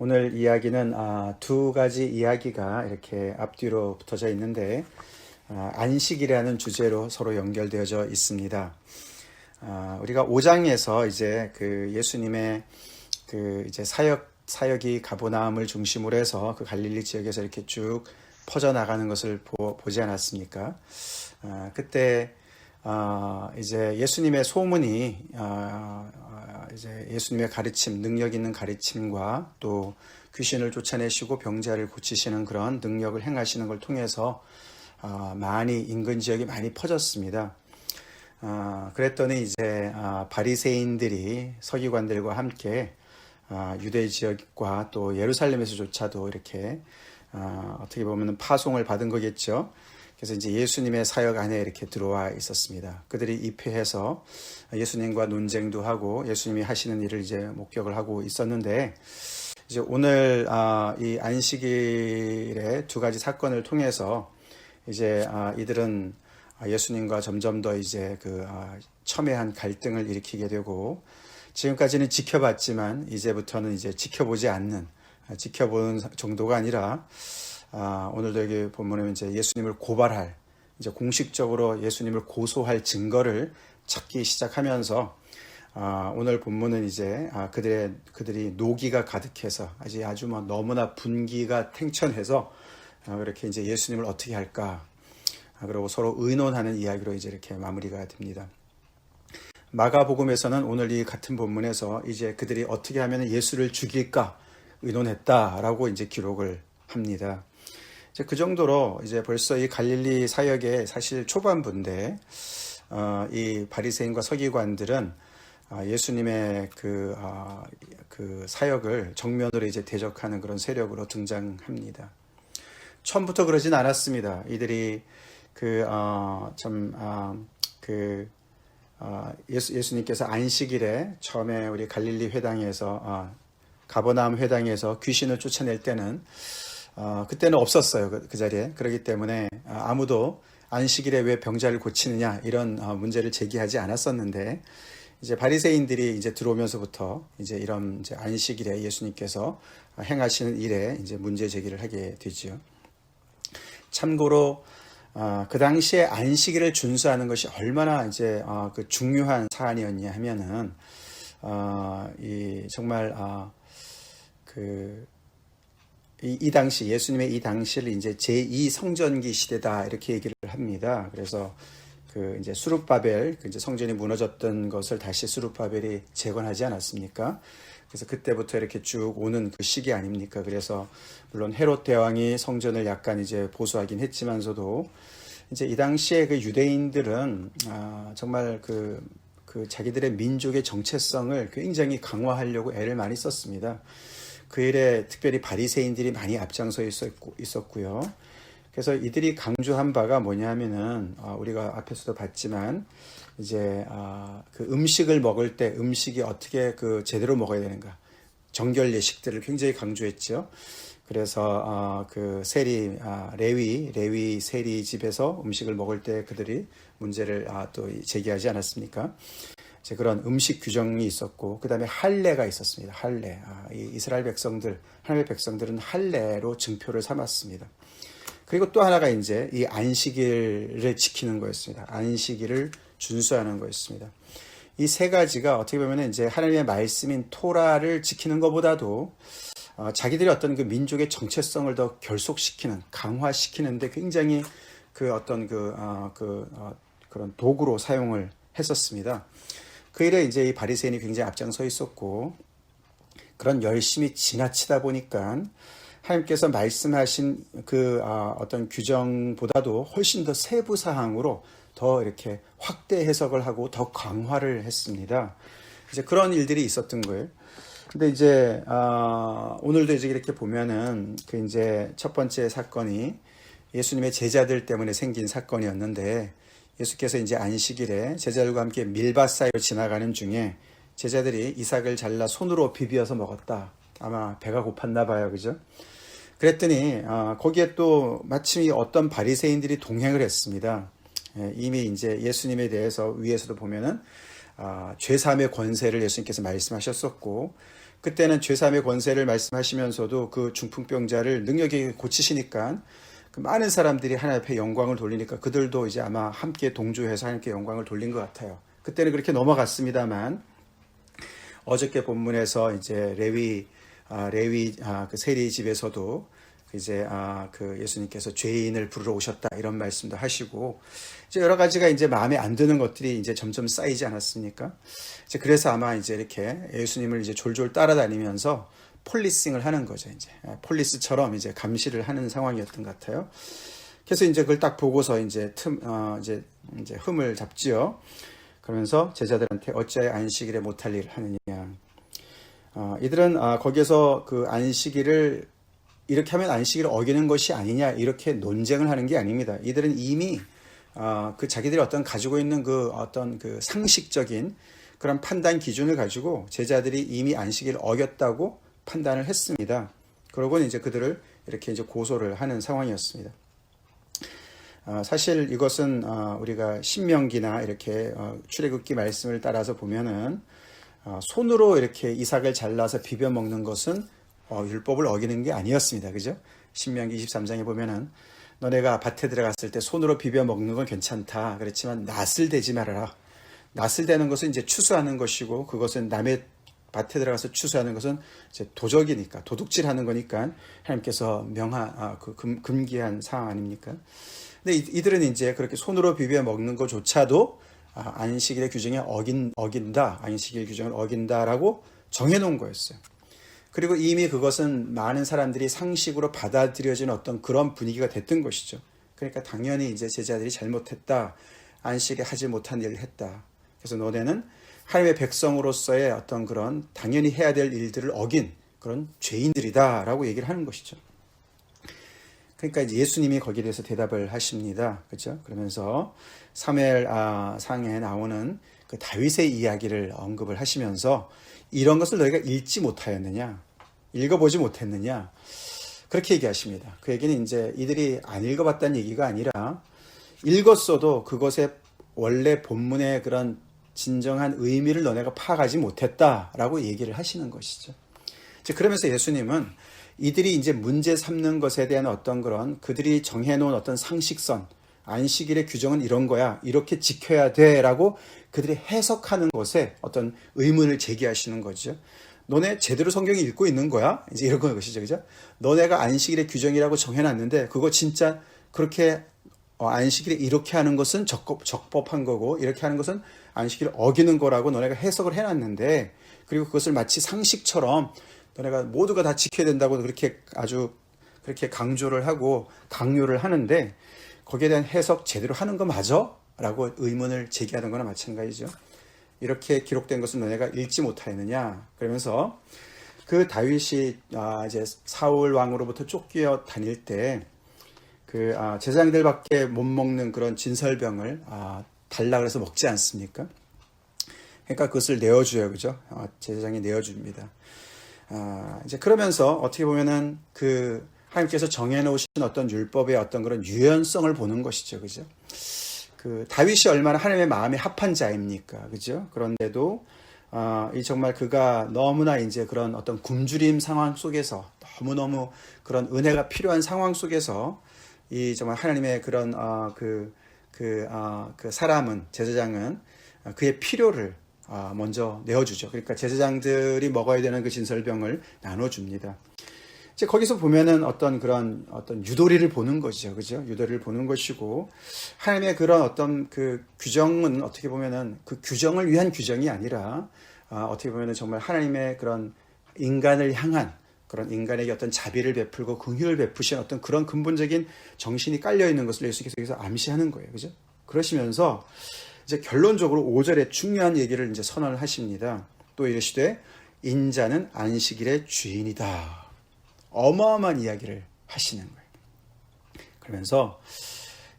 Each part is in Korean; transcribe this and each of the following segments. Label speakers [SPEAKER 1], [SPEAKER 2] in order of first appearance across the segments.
[SPEAKER 1] 오늘 이야기는 두 가지 이야기가 이렇게 앞뒤로 붙어져 있는데 안식이라는 주제로 서로 연결되어져 있습니다. 우리가 5장에서 이제 그 예수님의 그 이제 사역이 가버나움을 중심으로 해서 그 갈릴리 지역에서 이렇게 쭉 퍼져 나가는 것을 보지 않았습니까? 그때 이제 예수님의 소문이 이제 예수님의 가르침, 능력 있는 가르침과 또 귀신을 쫓아내시고 병자를 고치시는 그런 능력을 행하시는 걸 통해서 많이 인근 지역이 많이 퍼졌습니다. 그랬더니 이제 바리새인들이 서기관들과 함께 유대 지역과 또 예루살렘에서조차도 이렇게 어떻게 보면 파송을 받은 거겠죠. 그래서 이제 예수님의 사역 안에 이렇게 들어와 있었습니다. 그들이 입회해서 예수님과 논쟁도 하고 예수님이 하시는 일을 이제 목격을 하고 있었는데, 이제 오늘 이 안식일의 두 가지 사건을 통해서 이제 이들은 예수님과 점점 더 이제 그 첨예한 갈등을 일으키게 되고, 지금까지는 지켜봤지만 이제부터는 이제 지켜보지 않는, 지켜보는 정도가 아니라 오늘도 여기 본문에 이제 예수님을 고발할, 이제 공식적으로 예수님을 고소할 증거를 찾기 시작하면서 오늘 본문은 이제 그들이 노기가 가득해서 아주 뭐 너무나 분기가 탱천해서 이렇게 이제 예수님을 어떻게 할까, 그리고 서로 의논하는 이야기로 이제 이렇게 마무리가 됩니다. 마가복음에서는 오늘 이 같은 본문에서 이제 그들이 어떻게 하면 예수를 죽일까 의논했다라고 이제 기록을 합니다. 이제 그 정도로 이제 벌써 이 갈릴리 사역의 사실 초반부인데, 이 바리새인과 서기관들은 예수님의 그 사역을 정면으로 이제 대적하는 그런 세력으로 등장합니다. 처음부터 그러진 않았습니다. 이들이 예수님께서 안식일에 처음에 우리 갈릴리 회당에서 가버나움 회당에서 귀신을 쫓아낼 때는 그때는 없었어요. 그 자리에. 그렇기 때문에 아무도 안식일에 왜 병자를 고치느냐 이런 문제를 제기하지 않았었는데, 이제 바리새인들이 이제 들어오면서부터 이제 이런 이제 안식일에 예수님께서 행하시는 일에 이제 문제 제기를 하게 되죠. 참고로 그 당시에 안식일을 준수하는 것이 얼마나 이제 그 중요한 사안이었냐 하면은 정말 이 당시 예수님의 이 당시를 이제 제2성전기 시대다 이렇게 얘기를 합니다. 그래서 그 이제 수룹바벨, 이제 성전이 무너졌던 것을 다시 수룹바벨이 재건하지 않았습니까? 그래서 그때부터 이렇게 쭉 오는 그 시기 아닙니까? 그래서 물론 헤롯 대왕이 성전을 약간 이제 보수하긴 했지만서도 이제 이 당시에 그 유대인들은 정말 그 자기들의 민족의 정체성을 굉장히 강화하려고 애를 많이 썼습니다. 그 일에 특별히 바리새인들이 많이 앞장서 있었고요. 그래서 이들이 강조한 바가 뭐냐면은 우리가 앞에서도 봤지만 이제 그 음식을 먹을 때 음식이 어떻게 그 제대로 먹어야 되는가, 정결 예식들을 굉장히 강조했죠. 그래서 그 레위 세리 집에서 음식을 먹을 때 그들이 문제를 또 제기하지 않았습니까? 그런 음식 규정이 있었고, 그 다음에 할례가 있었습니다. 할례. 이스라엘 백성들, 하나님의 백성들은 할례로 증표를 삼았습니다. 그리고 또 하나가 이제 이 안식일을 지키는 거였습니다. 안식일을 준수하는 거였습니다. 이 세 가지가 어떻게 보면 이제 하나님의 말씀인 토라를 지키는 것보다도 자기들의 어떤 그 민족의 정체성을 더 결속시키는, 강화시키는데 굉장히 그 어떤 그런 도구로 사용을 했었습니다. 그 일에 이제 이 바리새인이 굉장히 앞장서 있었고, 그런 열심히 지나치다 보니까 하나님께서 말씀하신 그 어떤 규정보다도 훨씬 더 세부 사항으로 더 이렇게 확대 해석을 하고 더 강화를 했습니다. 이제 그런 일들이 있었던 거예요. 근데 이제 오늘도 이제 이렇게 보면은 그 이제 첫 번째 사건이 예수님의 제자들 때문에 생긴 사건이었는데, 예수께서 이제 안식일에 제자들과 함께 밀밭 사이로 지나가는 중에 제자들이 이삭을 잘라 손으로 비벼서 먹었다. 아마 배가 고팠나 봐요. 그죠? 그랬더니 거기에 또 마침 어떤 바리새인들이 동행을 했습니다. 이미 이제 예수님에 대해서 위에서도 보면은 죄사함의 권세를 예수님께서 말씀하셨었고, 그때는 죄사함의 권세를 말씀하시면서도 그 중풍병자를 능력이 고치시니까 그 많은 사람들이 하나님 앞에 영광을 돌리니까 그들도 이제 아마 함께 동조해서 하나님께 영광을 돌린 것 같아요. 그때는 그렇게 넘어갔습니다만 어저께 본문에서 이제 레위 그 세리 집에서도 이제 그 예수님께서 죄인을 부르러 오셨다 이런 말씀도 하시고 이제 여러 가지가 이제 마음에 안 드는 것들이 이제 점점 쌓이지 않았습니까? 이제 그래서 아마 이제 이렇게 예수님을 이제 졸졸 따라다니면서 폴리싱을 하는 거죠. 이제 폴리스처럼 이제 감시를 하는 상황이었던 것 같아요. 그래서 이제 그걸 딱 보고서 이제 이제 흠을 잡지요. 그러면서 제자들한테 어찌하여 안식일에 못할 일을 하느냐. 이들은 거기에서 그 안식일을 이렇게 하면 안식일을 어기는 것이 아니냐 이렇게 논쟁을 하는 게 아닙니다. 이들은 이미 그 자기들이 어떤 가지고 있는 그 어떤 그 상식적인 그런 판단 기준을 가지고 제자들이 이미 안식일을 어겼다고 판단을 했습니다. 그러고 이제 그들을 이렇게 이제 고소를 하는 상황이었습니다. 사실 이것은 우리가 신명기나 이렇게 출애굽기 말씀을 따라서 보면은 손으로 이렇게 이삭을 잘라서 비벼 먹는 것은 율법을 어기는 게 아니었습니다. 그죠? 신명기 23장에 보면은 너네가 밭에 들어갔을 때 손으로 비벼 먹는 건 괜찮다. 그렇지만 낫을 대지 말아라. 낫을 대는 것은 이제 추수하는 것이고 그것은 남의 밭에 들어가서 추수하는 것은 이제 도적이니까 도둑질하는 거니까 하나님께서 금기한 사항 아닙니까? 근데 이들은 이제 그렇게 손으로 비벼 먹는 것조차도 안식일의 규정에 어긴다, 안식일 규정을 어긴다라고 정해놓은 거였어요. 그리고 이미 그것은 많은 사람들이 상식으로 받아들여진 어떤 그런 분위기가 됐던 것이죠. 그러니까 당연히 이제 제자들이 잘못했다, 안식에 하지 못한 일을 했다. 그래서 너네는 하나님의 백성으로서의 어떤 그런 당연히 해야 될 일들을 어긴 그런 죄인들이다라고 얘기를 하는 것이죠. 그러니까 이제 예수님이 거기에 대해서 대답을 하십니다. 그렇죠? 그러면서 사무엘 상에 나오는 그 다윗의 이야기를 언급을 하시면서 이런 것을 너희가 읽지 못하였느냐? 읽어보지 못했느냐? 그렇게 얘기하십니다. 그 얘기는 이제 이들이 안 읽어봤다는 얘기가 아니라 읽었어도 그것의 원래 본문의 그런 진정한 의미를 너네가 파악하지 못했다라고 얘기를 하시는 것이죠. 이제 그러면서 예수님은 이들이 이제 문제 삼는 것에 대한 어떤 그런 그들이 정해놓은 어떤 상식선, 안식일의 규정은 이런 거야, 이렇게 지켜야 돼라고 그들이 해석하는 것에 어떤 의문을 제기하시는 거죠. 너네 제대로 성경이 읽고 있는 거야? 이제 이런 것이죠, 그죠? 너네가 안식일의 규정이라고 정해놨는데 그거 진짜 그렇게 안식일에 이렇게 하는 것은 적법한 거고 이렇게 하는 것은 안식일을 어기는 거라고 너네가 해석을 해놨는데 그리고 그것을 마치 상식처럼 너네가 모두가 다 지켜야 된다고 그렇게 아주 그렇게 강조를 하고 강요를 하는데 거기에 대한 해석 제대로 하는 거 맞아? 라고 의문을 제기하는 거나 마찬가지죠. 이렇게 기록된 것을 너네가 읽지 못하였느냐? 그러면서 그 다윗이 이제 사울 왕으로부터 쫓겨 다닐 때 그 제사장들밖에 못 먹는 그런 진설병을 달라 그래서 먹지 않습니까? 그러니까 그것을 내어줘요, 그죠? 제사장이 내어줍니다. 이제 그러면서 어떻게 보면은 그 하나님께서 정해놓으신 어떤 율법의 어떤 그런 유연성을 보는 것이죠, 그죠? 그 다윗이 얼마나 하나님의 마음에 합한 자입니까, 그죠? 그런데도 이 정말 그가 너무나 이제 그런 어떤 굶주림 상황 속에서 너무너무 그런 은혜가 필요한 상황 속에서 이 정말 하나님의 그런 그 사람은 제사장은 그의 필요를 먼저 내어주죠. 그러니까 제사장들이 먹어야 되는 그 진설병을 나눠줍니다. 이제 거기서 보면은 어떤 유도리를 보는 것이죠, 그죠? 유도리를 보는 것이고 하나님의 그런 어떤 그 규정은 어떻게 보면은 그 규정을 위한 규정이 아니라 어떻게 보면은 정말 하나님의 그런 인간을 향한 그런 인간에게 어떤 자비를 베풀고 긍휼을 베푸신 어떤 그런 근본적인 정신이 깔려 있는 것을 예수께서 여기서 암시하는 거예요, 그죠? 그러시면서 이제 결론적으로 5절에 중요한 얘기를 이제 선언을 하십니다. 또 이르시되 인자는 안식일의 주인이다. 어마어마한 이야기를 하시는 거예요. 그러면서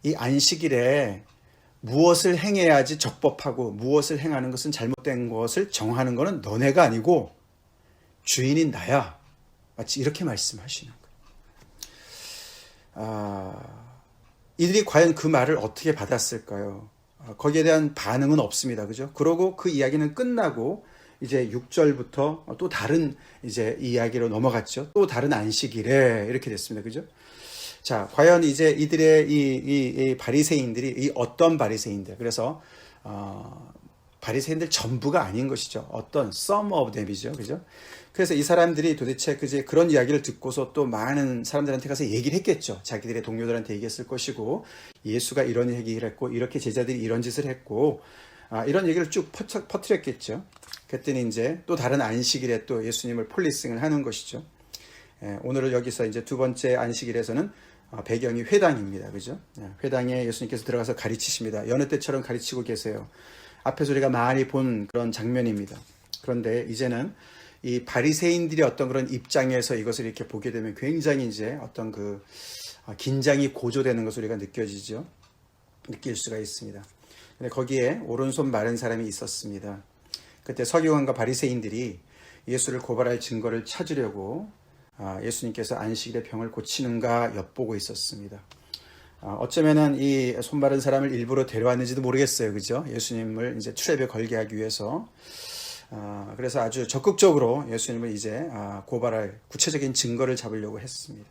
[SPEAKER 1] 이 안식일에 무엇을 행해야지 적법하고 무엇을 행하는 것은 잘못된 것을 정하는 것은 너네가 아니고 주인인 나야. 마치 이렇게 말씀하시는 거예요. 이들이 과연 그 말을 어떻게 받았을까요? 거기에 대한 반응은 없습니다. 그죠? 그러고 그 이야기는 끝나고 이제 6절부터 또 다른 이제 이야기로 넘어갔죠. 또 다른 안식일에 이렇게 됐습니다. 그죠? 자, 과연 이제 이들의 이 바리새인들이 이 어떤 바리새인들, 그래서 바리새인들 전부가 아닌 것이죠. 어떤 some of them이죠. 그죠? 그래서 이 사람들이 도대체 그런 이야기를 듣고서 또 많은 사람들한테 가서 얘기를 했겠죠. 자기들의 동료들한테 얘기했을 것이고, 예수가 이런 얘기를 했고, 이렇게 제자들이 이런 짓을 했고, 이런 얘기를 쭉 퍼뜨렸겠죠. 그랬더니 이제 또 다른 안식일에 또 예수님을 폴리싱을 하는 것이죠. 오늘은 여기서 이제 두 번째 안식일에서는 배경이 회당입니다. 그죠? 회당에 예수님께서 들어가서 가르치십니다. 여느 때처럼 가르치고 계세요. 앞에서 우리가 많이 본 그런 장면입니다. 그런데 이제는 이 바리새인들이 어떤 그런 입장에서 이것을 이렇게 보게 되면 굉장히 이제 어떤 그 긴장이 고조되는 것을 우리가 느낄 수가 있습니다. 근데 거기에 오른손 마른 사람이 있었습니다. 그때 서기관과 바리새인들이 예수를 고발할 증거를 찾으려고 예수님께서 안식일의 병을 고치는가 엿보고 있었습니다. 어쩌면은 이 손마른 사람을 일부러 데려왔는지도 모르겠어요. 그죠? 예수님을 이제 트랩에 걸게 하기 위해서. 그래서 아주 적극적으로 예수님을 이제 고발할 구체적인 증거를 잡으려고 했습니다.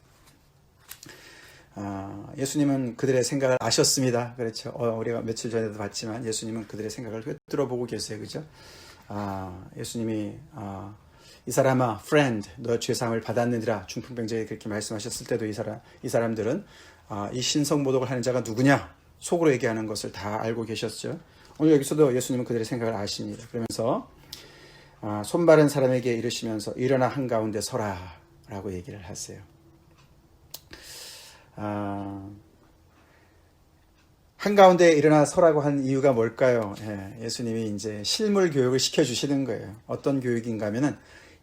[SPEAKER 1] 예수님은 그들의 생각을 아셨습니다. 그렇죠. 우리가 며칠 전에도 봤지만 예수님은 그들의 생각을 꿰뚫어보고 계세요. 그죠? 예수님이 이 사람아, friend, 너 죄사함을 받았느니라 중풍병자에게 그렇게 말씀하셨을 때도 이 사람들은 이 신성모독을 하는 자가 누구냐? 속으로 얘기하는 것을 다 알고 계셨죠. 오늘 여기서도 예수님은 그들의 생각을 아십니다. 그러면서 손바른 사람에게 이르시면서 일어나 한가운데 서라 라고 얘기를 하세요. 한가운데 일어나 서라고 한 이유가 뭘까요? 예수님이 이제 실물 교육을 시켜주시는 거예요. 어떤 교육인가 하면은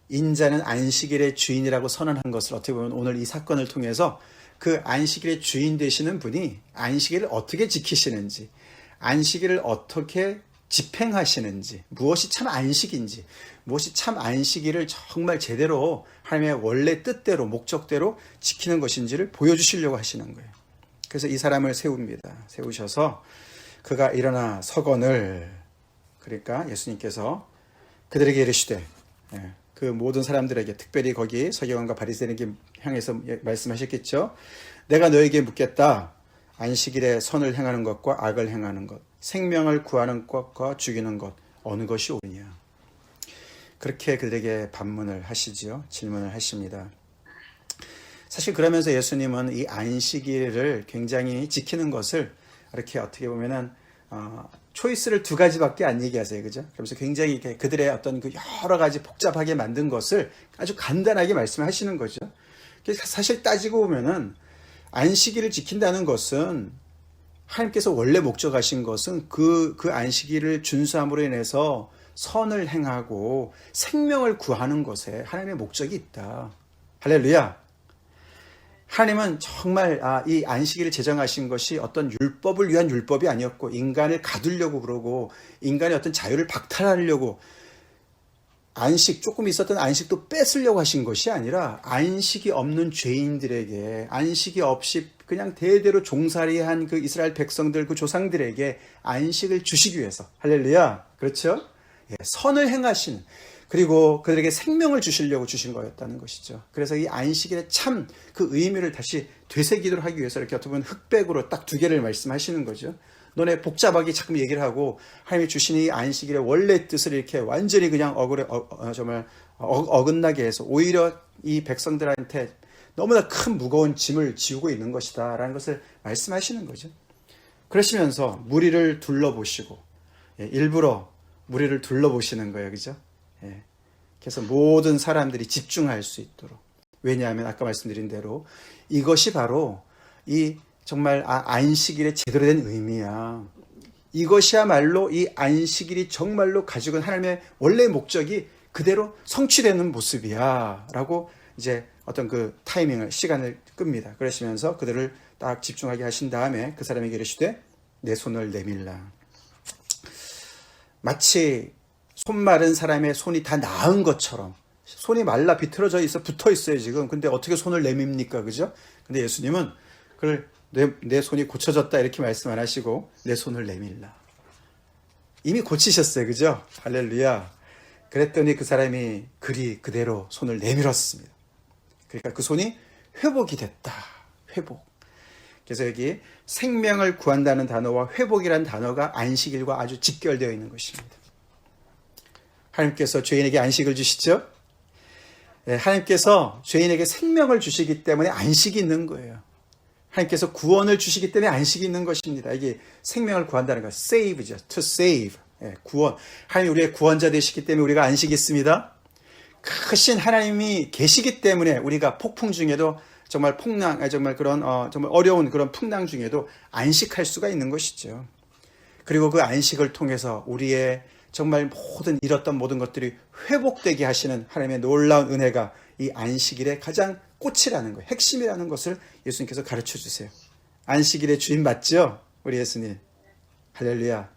[SPEAKER 1] 인자는 안식일의 주인이라고 선언한 것을 어떻게 보면 오늘 이 사건을 통해서 그 안식일의 주인 되시는 분이 안식일을 어떻게 지키시는지, 안식일을 어떻게 집행하시는지, 무엇이 참 안식인지, 무엇이 참 안식일을 정말 제대로 하나님의 원래 뜻대로 목적대로 지키는 것인지를 보여주시려고 하시는 거예요. 그래서 이 사람을 세우셔서 그가 일어나 서거늘, 그러니까 예수님께서 그들에게 이르시되, 그 모든 사람들에게, 특별히 거기 서기관과 바리새인에게 향해서 말씀하셨겠죠. 내가 너에게 묻겠다. 안식일에 선을 행하는 것과 악을 행하는 것, 생명을 구하는 것과 죽이는 것, 어느 것이 옳으냐. 그렇게 그들에게 반문을 하시지요. 질문을 하십니다. 사실 그러면서 예수님은 이 안식일을 굉장히 지키는 것을 이렇게 어떻게 보면은 초이스를 두 가지밖에 안 얘기하세요. 그죠? 그러면서 굉장히 그들의 어떤 그 여러 가지 복잡하게 만든 것을 아주 간단하게 말씀하시는 거죠. 사실 따지고 보면은 안식일을 지킨다는 것은 하나님께서 원래 목적하신 것은 그 안식일을 준수함으로 인해서 선을 행하고 생명을 구하는 것에 하나님의 목적이 있다. 할렐루야. 하나님은 정말 이 안식일을 제정하신 것이 어떤 율법을 위한 율법이 아니었고, 인간을 가두려고 그러고 인간의 어떤 자유를 박탈하려고 안식, 조금 있었던 안식도 뺏으려고 하신 것이 아니라 안식이 없는 죄인들에게, 안식이 없이 그냥 대대로 종살이한 그 이스라엘 백성들, 그 조상들에게 안식을 주시기 위해서, 할렐루야, 그렇죠? 선을 행하시는, 그리고 그들에게 생명을 주시려고 주신 거였다는 것이죠. 그래서 이 안식일의 참 그 의미를 다시 되새기도록 하기 위해서 이렇게 어떻게 보면 흑백으로 딱 두 개를 말씀하시는 거죠. 너네 복잡하게 자꾸 얘기를 하고 하나님이 주신 이 안식일의 원래 뜻을 이렇게 완전히 그냥 정말 어긋나게 해서 오히려 이 백성들한테 너무나 큰 무거운 짐을 지우고 있는 것이다 라는 것을 말씀하시는 거죠. 그러시면서 무리를 둘러보시고, 일부러 무리를 둘러보시는 거예요. 그죠? 그래서 모든 사람들이 집중할 수 있도록. 왜냐하면 아까 말씀드린 대로 이것이 바로 이 정말 안식일의 제대로 된 의미야. 이것이야말로 이 안식일이 정말로 가지고 있는 하나님의 원래 목적이 그대로 성취되는 모습이야 라고 이제 어떤 그 타이밍을, 시간을 끕니다. 그러시면서 그들을 딱 집중하게 하신 다음에 그 사람에게 이르시되 내 손을 내밀라. 마치 손 마른 사람의 손이 다 나은 것처럼, 손이 말라 비틀어져 있어 붙어 있어요 지금. 근데 어떻게 손을 내밉니까? 그죠? 근데 예수님은 그걸 내 손이 고쳐졌다 이렇게 말씀 안 하시고 내 손을 내밀라. 이미 고치셨어요. 그죠? 할렐루야. 그랬더니 그 사람이 그대로 손을 내밀었습니다. 그러니까 그 손이 회복이 됐다. 회복. 그래서 여기 생명을 구한다는 단어와 회복이라는 단어가 안식일과 아주 직결되어 있는 것입니다. 하나님께서 죄인에게 안식을 주시죠? 네, 하나님께서 죄인에게 생명을 주시기 때문에 안식이 있는 거예요. 하나님께서 구원을 주시기 때문에 안식이 있는 것입니다. 이게 생명을 구한다는 거, save죠. to save. 네, 구원. 하나님 우리의 구원자 되시기 때문에 우리가 안식이 있습니다. 크신 하나님이 계시기 때문에 우리가 폭풍 중에도 정말 정말 그런 정말 어려운 그런 풍랑 중에도 안식할 수가 있는 것이죠. 그리고 그 안식을 통해서 우리의 정말 잃었던 모든 것들이 회복되게 하시는 하나님의 놀라운 은혜가 이 안식일의 가장 꽃이라는 거예요. 핵심이라는 것을 예수님께서 가르쳐 주세요. 안식일의 주인 맞죠? 우리 예수님. 할렐루야.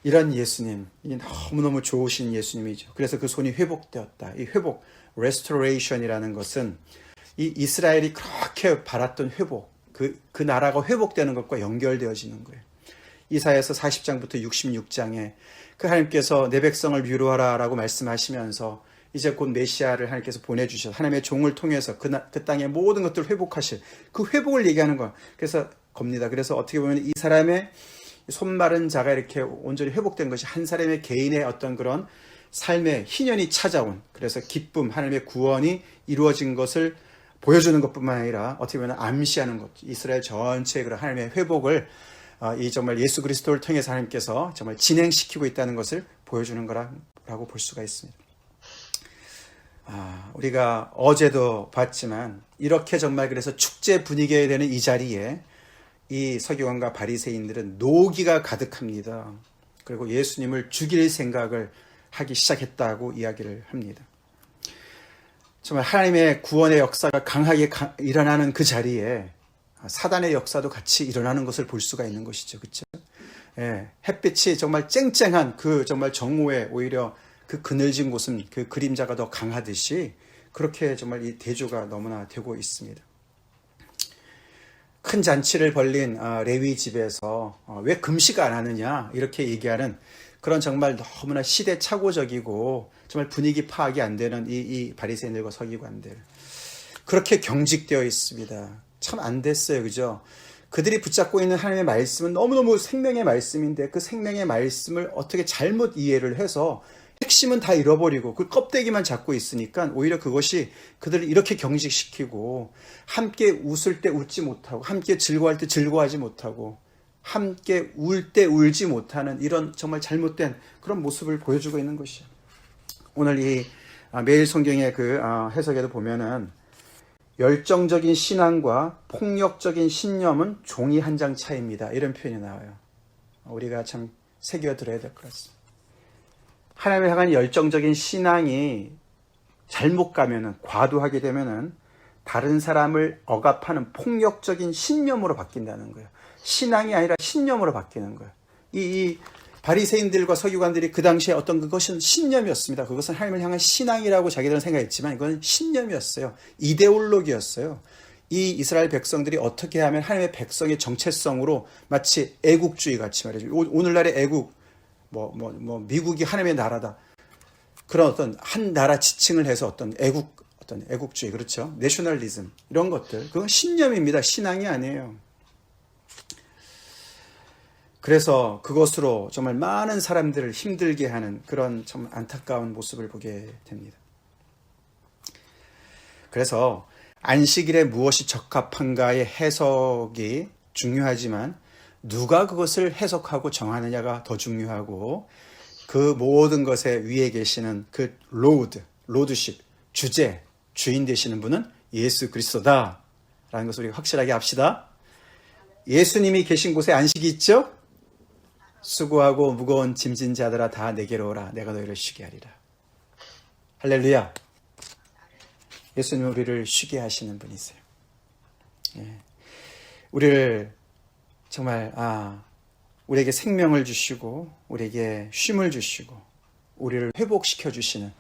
[SPEAKER 1] 이런 예수님, 이 너무너무 좋으신 예수님이죠. 그래서 그 손이 회복되었다. 이 회복, restoration이라는 것은 이 이스라엘이 그렇게 바랐던 회복, 그 나라가 회복되는 것과 연결되어지는 거예요. 이사야서 40장부터 66장에 그 하나님께서 내 백성을 위로하라 라고 말씀하시면서 이제 곧 메시아를 하나님께서 보내주셔서 하나님의 종을 통해서 그 땅의 모든 것들을 회복하실 그 회복을 얘기하는 거예요. 그래서 겁니다. 그래서 어떻게 보면 이 사람의 손마른 자가 이렇게 온전히 회복된 것이 한 사람의 개인의 어떤 그런 삶의 희년이 찾아온, 그래서 기쁨, 하나님의 구원이 이루어진 것을 보여주는 것뿐만 아니라 어떻게 보면 암시하는 것, 이스라엘 전체의 그런 하나님의 회복을 이 정말 예수 그리스도를 통해서 하나님께서 정말 진행시키고 있다는 것을 보여주는 거라고 볼 수가 있습니다. 우리가 어제도 봤지만 이렇게 정말 그래서 축제 분위기가 되는 이 자리에 이 서기관과 바리새인들은 노기가 가득합니다. 그리고 예수님을 죽일 생각을 하기 시작했다고 이야기를 합니다. 정말 하나님의 구원의 역사가 강하게 일어나는 그 자리에 사단의 역사도 같이 일어나는 것을 볼 수가 있는 것이죠. 그렇죠? 예, 햇빛이 정말 쨍쨍한 그 정말 정오에 오히려 그 그늘진 곳은 그 그림자가 더 강하듯이 그렇게 정말 이 대조가 너무나 되고 있습니다. 큰 잔치를 벌린 레위 집에서 왜 금식 안 하느냐 이렇게 얘기하는 그런 정말 너무나 시대착오적이고 정말 분위기 파악이 안 되는 이 바리새인들과 서기관들, 그렇게 경직되어 있습니다. 참 안 됐어요. 그죠? 그들이 붙잡고 있는 하나님의 말씀은 너무너무 생명의 말씀인데 그 생명의 말씀을 어떻게 잘못 이해를 해서 핵심은 다 잃어버리고 그 껍데기만 잡고 있으니까 오히려 그것이 그들을 이렇게 경직시키고 함께 웃을 때 웃지 못하고 함께 즐거워할 때 즐거워하지 못하고 함께 울 때 울지 못하는 이런 정말 잘못된 그런 모습을 보여주고 있는 것이죠. 오늘 이 매일 성경의 그 해석에도 보면은 열정적인 신앙과 폭력적인 신념은 종이 한 장 차이입니다. 이런 표현이 나와요. 우리가 참 새겨들어야 될 것 같습니다. 하나님을 향한 열정적인 신앙이 잘못 가면은, 과도하게 되면은 다른 사람을 억압하는 폭력적인 신념으로 바뀐다는 거예요. 신앙이 아니라 신념으로 바뀌는 거예요. 이 바리새인들과 서기관들이 그 당시에 어떤 그것은 신념이었습니다. 그것은 하나님을 향한 신앙이라고 자기들은 생각했지만 이건 신념이었어요. 이데올로기였어요. 이 이스라엘 백성들이 어떻게 하면 하나님의 백성의 정체성으로 마치 애국주의 같이 말이죠. 오늘날의 애국, 미국이 하나님의 나라다. 그런 어떤 한 나라 지칭을 해서 어떤 애국주의, 그렇죠? 내셔널리즘, 이런 것들. 그건 신념입니다. 신앙이 아니에요. 그래서 그것으로 정말 많은 사람들을 힘들게 하는 그런 참 안타까운 모습을 보게 됩니다. 그래서 안식일에 무엇이 적합한가의 해석이 중요하지만 누가 그것을 해석하고 정하느냐가 더 중요하고 그 모든 것에 위에 계시는 그 로드십, 주제, 주인 되시는 분은 예수 그리스도다 라는 것을 우리가 확실하게 합시다. 예수님이 계신 곳에 안식이 있죠? 수고하고 무거운 짐진 자들아 다 내게로 오라. 내가 너희를 쉬게 하리라. 할렐루야. 예수님은 우리를 쉬게 하시는 분이세요. 예. 우리를 정말 우리에게 생명을 주시고 우리에게 쉼을 주시고 우리를 회복시켜 주시는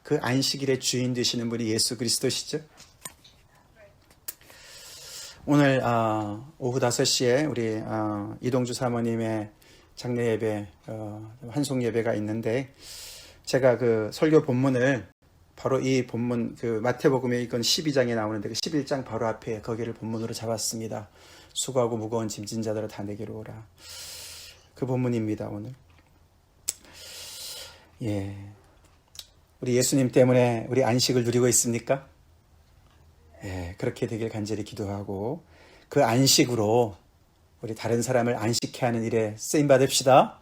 [SPEAKER 1] 그 안식일의 주인 되시는 분이 예수 그리스도시죠. 오늘 오후 5시에 우리 이동주 사모님의 장례 예배, 환송 예배가 있는데 제가 그 설교 본문을 바로 이 본문 그 마태복음에 이건 12장에 나오는데 그 11장 바로 앞에 거기를 본문으로 잡았습니다. 수고하고 무거운 짐진 자들아 다 내게로 오라. 그 본문입니다, 오늘. 예. 우리 예수님 때문에 우리 안식을 누리고 있습니까? 예, 그렇게 되길 간절히 기도하고 그 안식으로 우리 다른 사람을 안식케 하는 일에 쓰임 받읍시다.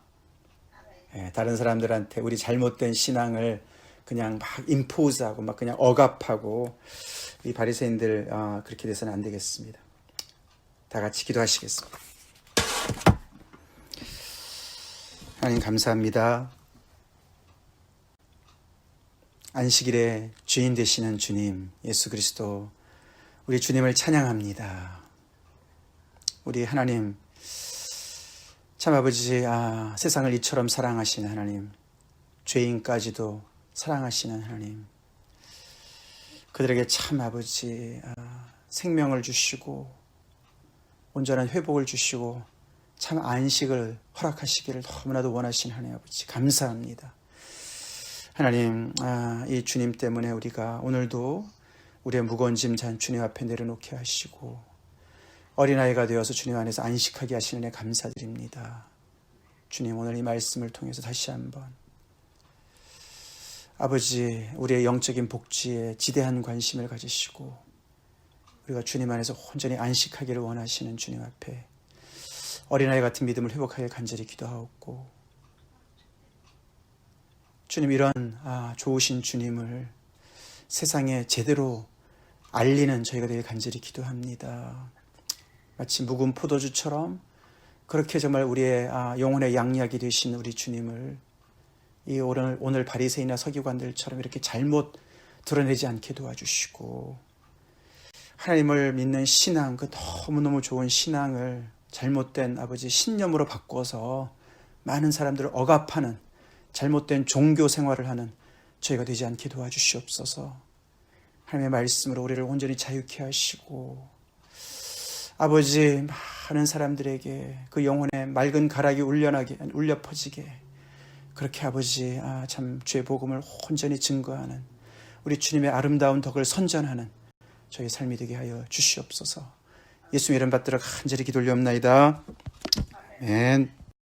[SPEAKER 1] 예, 다른 사람들한테 우리 잘못된 신앙을 그냥 막 임포즈하고 막 그냥 억압하고 이 바리새인들 그렇게 돼서는 안 되겠습니다. 다 같이 기도하시겠습니다. 하나님 감사합니다. 안식일의 주인 되시는 주님 예수 그리스도 우리 주님을 찬양합니다. 우리 하나님 참 아버지 세상을 이처럼 사랑하시는 하나님, 죄인까지도 사랑하시는 하나님, 그들에게 참 아버지 생명을 주시고 온전한 회복을 주시고 참 안식을 허락하시기를 너무나도 원하시는 하나님 아버지 감사합니다. 하나님 이 주님 때문에 우리가 오늘도 우리의 무거운 짐 잔 주님 앞에 내려놓게 하시고 어린아이가 되어서 주님 안에서 안식하게 하시는 애 감사드립니다. 주님 오늘 이 말씀을 통해서 다시 한번 아버지 우리의 영적인 복지에 지대한 관심을 가지시고 우리가 주님 안에서 온전히 안식하기를 원하시는 주님 앞에 어린아이 같은 믿음을 회복하길 간절히 기도하옵고 주님 이런 좋으신 주님을 세상에 제대로 알리는 저희가 되길 간절히 기도합니다. 마치 묵은 포도주처럼 그렇게 정말 우리의 영혼의 양약이 되신 우리 주님을 이 오늘 바리새인이나 서기관들처럼 이렇게 잘못 드러내지 않게 도와주시고 하나님을 믿는 신앙, 그 너무너무 좋은 신앙을 잘못된 아버지 신념으로 바꿔서 많은 사람들을 억압하는 잘못된 종교 생활을 하는 저희가 되지 않게 도와주시옵소서. 하나님의 말씀으로 우리를 온전히 자유케 하시고 아버지 많은 사람들에게 그 영혼의 맑은 가락이 울려 퍼지게 그렇게 아버지 참 주의 복음을 온전히 증거하는 우리 주님의 아름다운 덕을 선전하는 저희 삶이 되게 하여 주시옵소서. 예수님 이름 받들어 간절히 기도 올리옵나이다. 아멘.